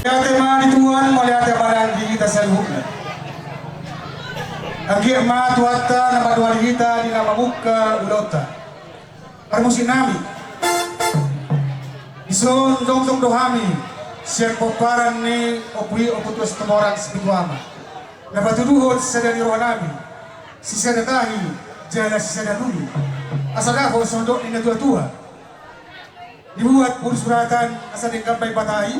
tema ni Tuhan melihat tema kita seluruhnya. Agi ma tuata nama dua kita di nama muka ulota. Permusim nami. Ison dong dohami. Siap poparan ni opui oputus temoran spirituama. Dapat tuduhon sedang di rohanami. Sisa datahi jala sisa danuli. Asadaho sondok ni tua. Dibuat suratan asa dengkampai patahi.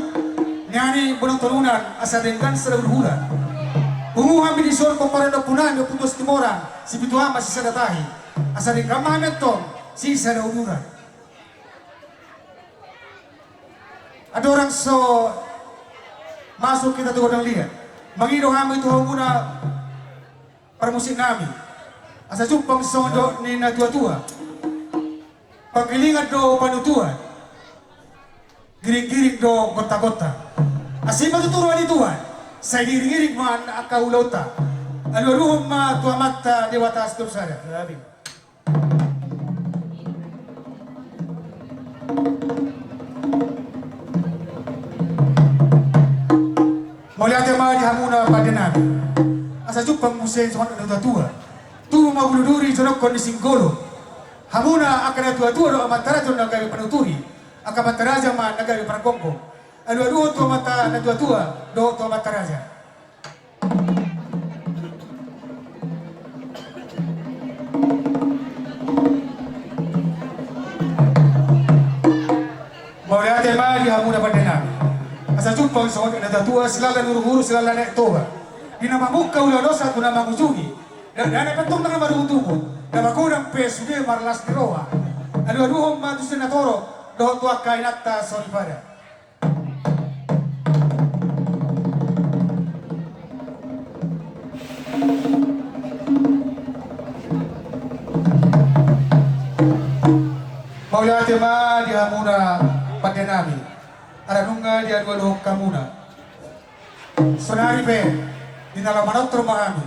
Nyani bunang turunan asa dengkan sedang berhura. Bunguhan bidisor komparado punan do putus timoran si pituama sisa datahi. Asa dengkamah netong sisa da uduran. Ada orang so masuk kita tuh orang lihat. Mangido kami itu muna permusik nami. Asa jumpang sondok ni na tua-tua. Pagkilingan do panutuan. Giring-giring do kota-kota. Asing matuturuan ni Tuhan. Saya giring-giring man akaulota. Aluruhum ma tua mata dewata astum sada. Amin. Melihat tema di hamuna pada nabi. Asa jupang musen sohon ada tua. Tu maguluduri jonok kondisi golo. Hamuna akan tua-tua do amantara jon nagawi panuturi. Akan mataraja ma nagawi panagongko. Adu-adu tu mata na tua-tua do tu mataraja. Melihat tema di hamuna pada nabi. Asa jumpang sohon ada tua selalan huru-huru selalan naik toba. Di nama muka ulah dosa tu nama musuhi. Dan anak pentung nama rubutumu. Nama kurang pesude marlas diroa. Adu-adu matu senatoro do tua kainata sorifada. Maulah tema di hamuna pada nabi. Ada nunga dia dua lohok kamuna. Sonari pe di dalam manotro mahami.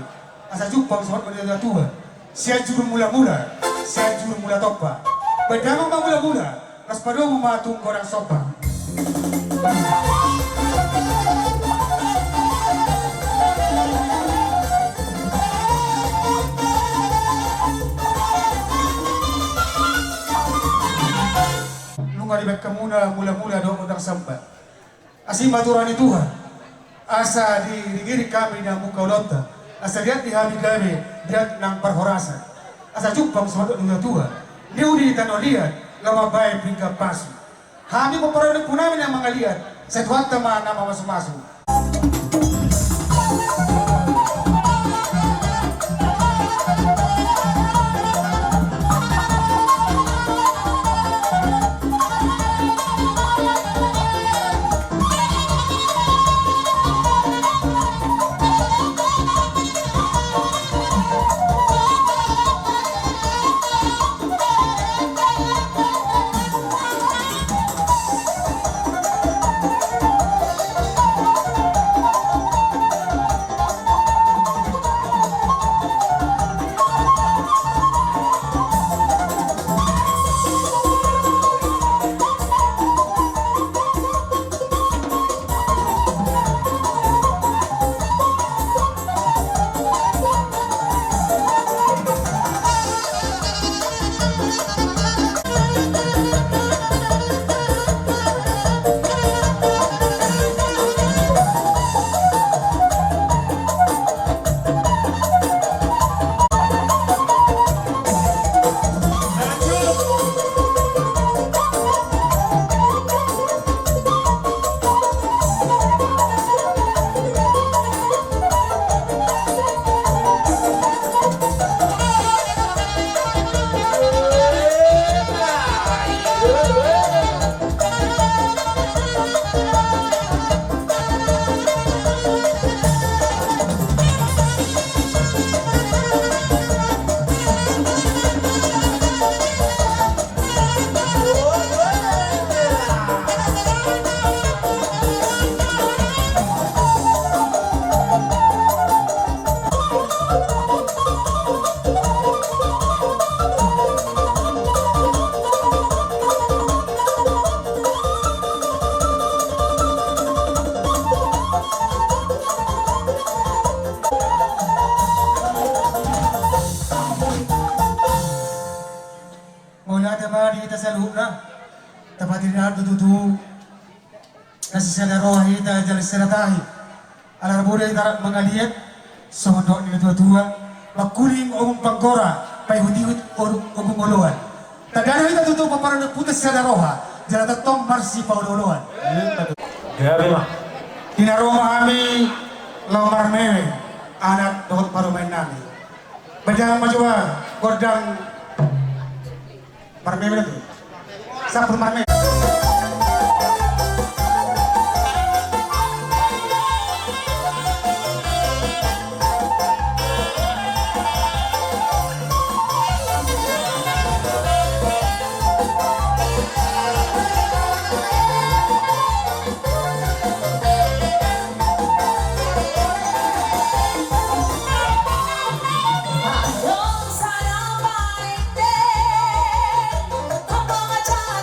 Asa jupang sohon pada tua. Sia juru mula-mula, sia juru mula topa. Bedama mula-mula, raspado mematung orang sopa. Nunga di kamuna mula-mula do udang sambat. Asim baturani Tuhan. Asa di diri kami na muka ulota. Asa lihat di hami kami lihat nang perhorasan. Asa jumpang sohon dunia Tuhan. Niudi tanah lihat lama baik bingka pasu. Kami memperoleh punami yang mengaliat. Setuat teman nama masuk-masuk. sada roh ita jala sada tahi alar boleh tarak mengaliat sondok ni tua-tua makuling umum panggora pai hudihut umum oloan tadana ita tutup paparan putus sada roha jala tatong marsi pauloloan Ya bima. ina roma kami lomar mewe anak dokot parumain nami bajang majuwa gordang marmewe itu sapur marmewe Dong sana baik deh, kau mengajar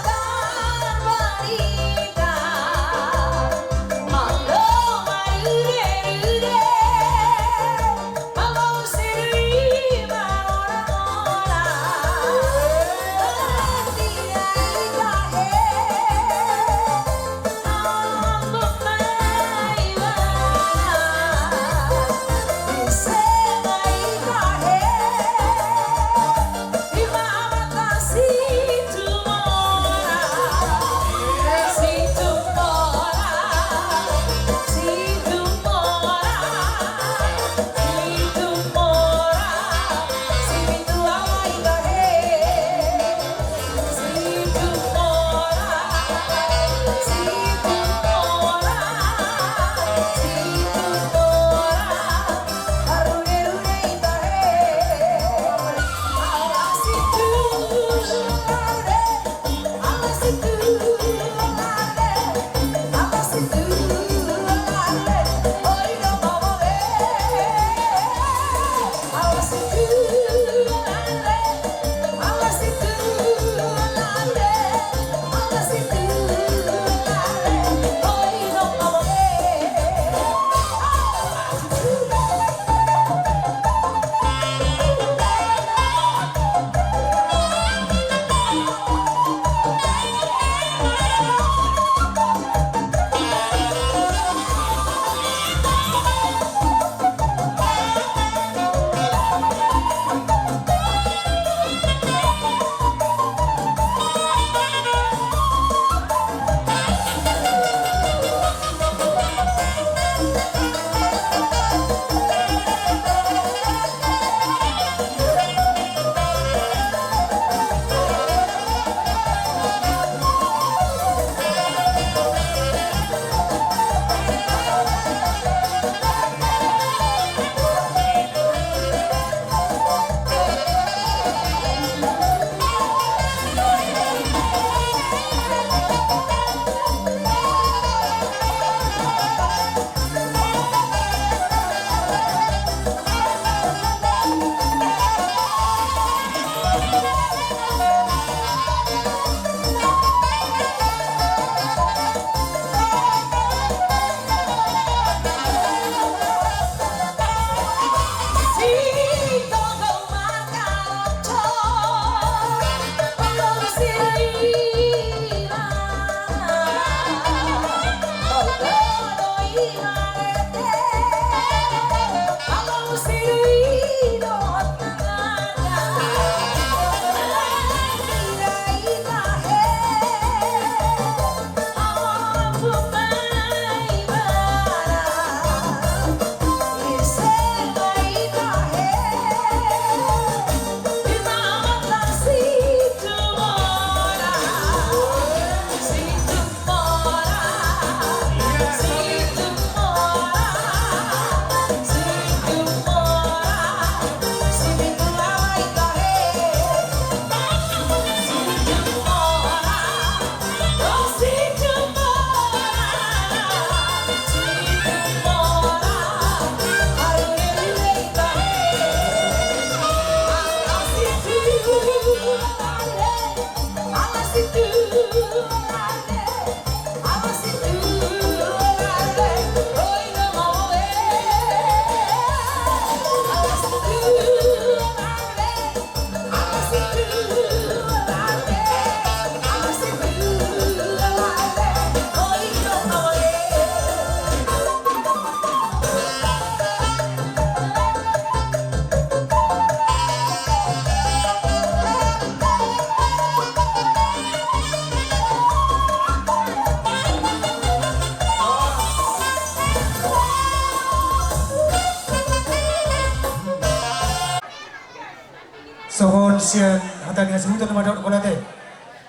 Sohon sian hatanya sebutan nama dok kolate.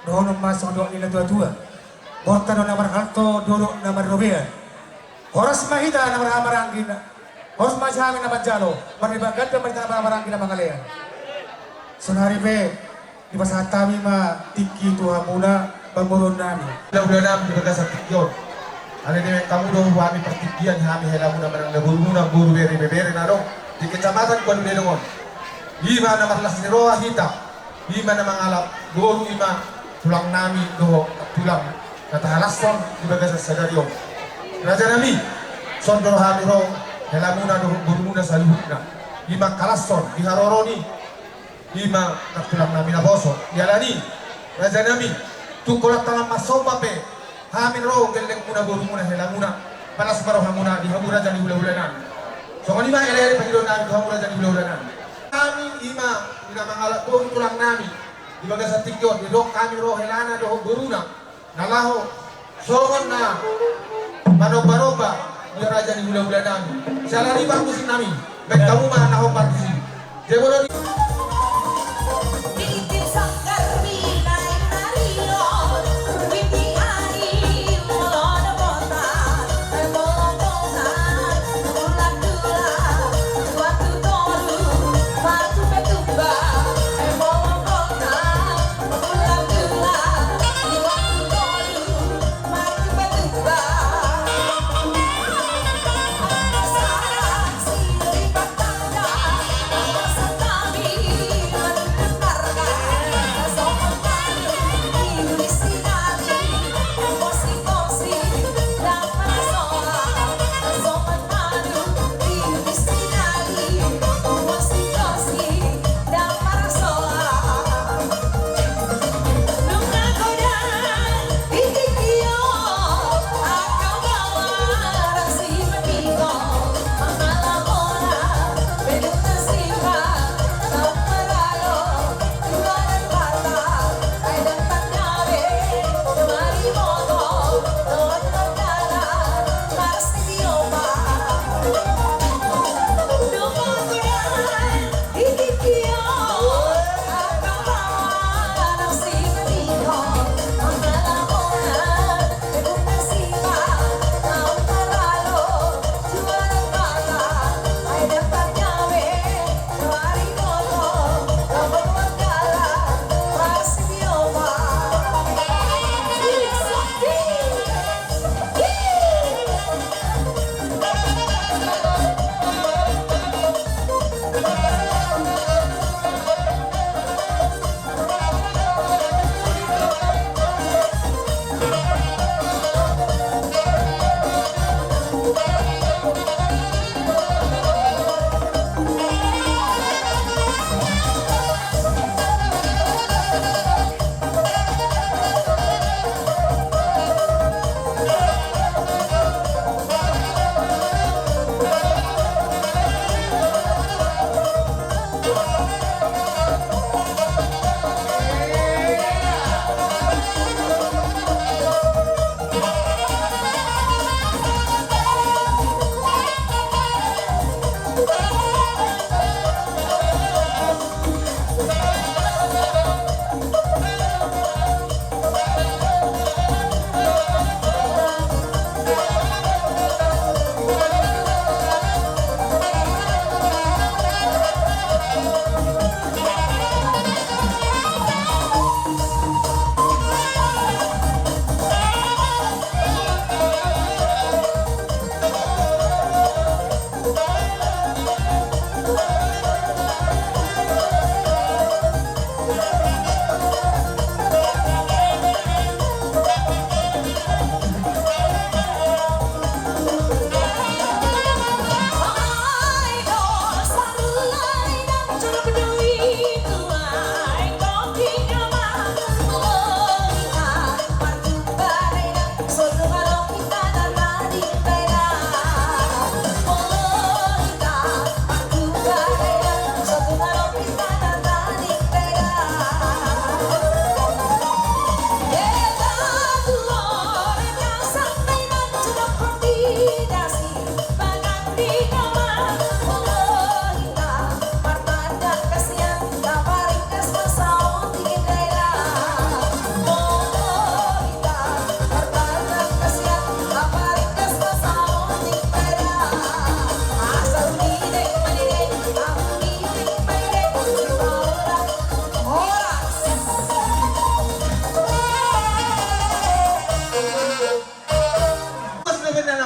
Dohon mas dok nila tua. Borta do nama alto dolo nama robea. Horas mahita nama amarangin. Horas masamin nama jalo. Panibagat na mahita nama amarangin nama ngalean. Sonari be di pasat kami ma tiki tuha muna bangunan nami. Udah nami di bagas tikyon. Ada di kamu do kami pertikian kami hela muna barang muna buru bere na do. Di kecamatan kuan dengon. Lima na marlas ni roa hita. Lima na mangalap guru ima tulang nami do tulang natahalason di bagas sagario. Raja nami sondoro hami ro hela muna do guru muna saluhna. Lima kalason di haroroni. Lima tulang nami na boso. Dialani raja nami tukulat tangan masopa pe. Hamin ro geleng muna guru muna hela muna. Panas baru hamuna di hamura jadi bulan-bulanan. So lima elere pagidon nami do hamura jadi bulan-bulanan. Kami ima tidak mengalak doh tulang nami di bagas tikyon di dok kami roh helana doh beruna nalaho songon na baroba di raja di bulan-bulan nami salari bagusin nami baik kamu mah naho partisi jebolo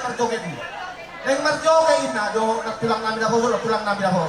marjoget ni. Neng marjoget ina do nagtulang namin ako, nagtulang namin ako.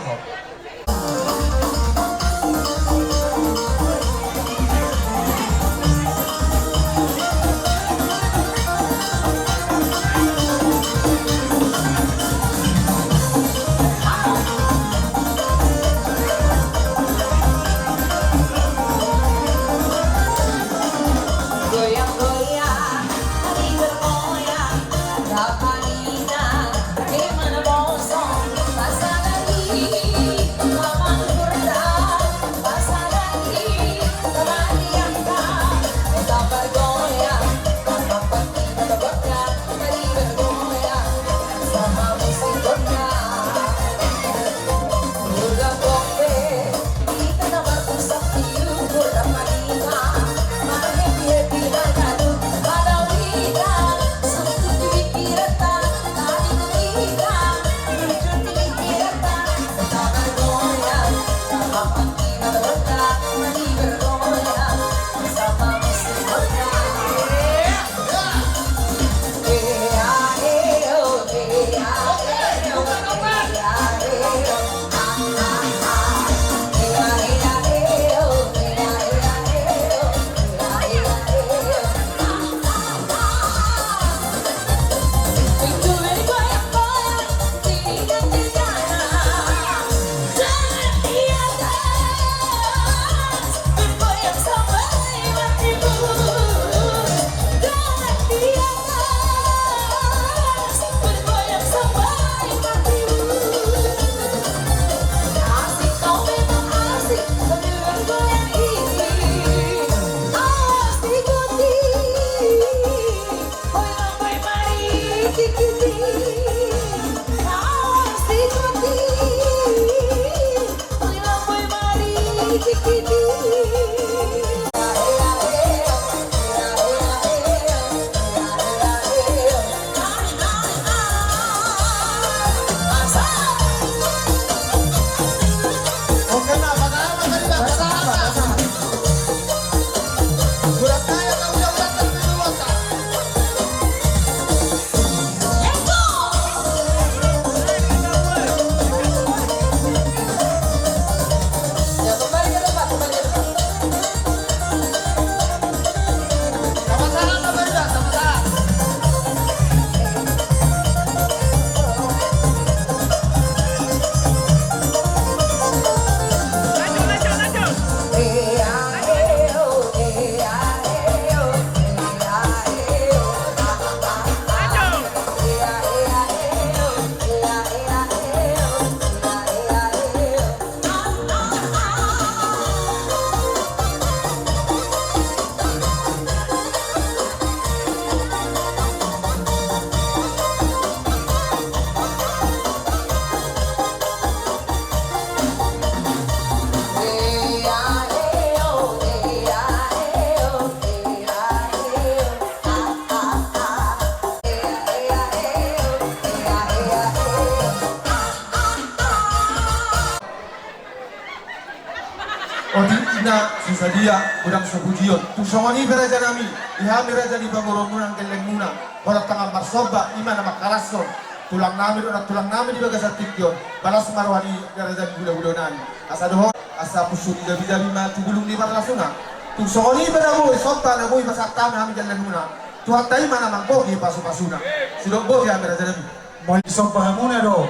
Ina susadia udang sabujion tu songoni beraja nami ihami raja di banguron munang keleng munang orang tengah marsoba ima nama kalason tulang nami di bagas artikyon balas marwani raja di buda nami asa doho asa pusu di dabi ma tu bulung di barlasuna tu songoni beramu sota na boy basakta nami keleng munang tu hatai mana mangkogi pasu-pasuna sidok bogi ami raja nami Mo sopa muna do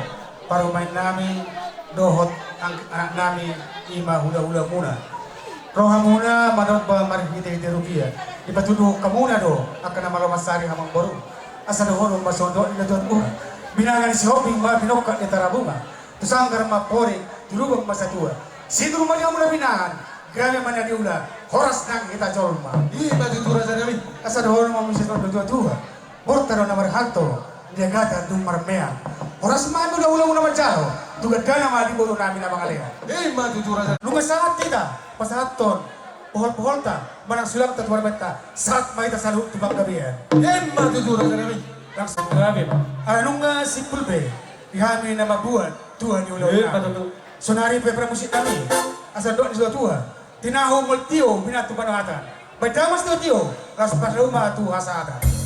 para main nami dohot ang anak nami ima hula-hula muna. Roha muna manot ba marhite rupiah. Ipatuduh kamuna do akan nama lomasari hamang boru. Asa dohon masondo ila don binangan si hoping ma binokka di tarabunga. Tusanggar mapore tulubang masatua. Sidur man yang mula binahan. Grabe man diula. Horas nang kita jolma. Ih baju tura sa nami Asa dohon mo misal tua. Bortaro na marhato. Dia kata dung marmea. Horas man do ulang una majaro. Tugat kana mali bodo namin na mga leha. eh baju tura sa Lunga saat kita, pasahaton, pohon-pohon ta, manang sulam ta tuwar benta, saat may ta salut tubang gabihan. baju tura sa nami Langsung Grabe ba? nung si Pulpe, ihami na mabuhat, tuhan yung Eh, lawan. patutu. Sonari pe pramusit kami, asa doon sa tuha, tinahong multiyo, binatu panahatan. Baitamas na tiyo, las pasruma tu hasata.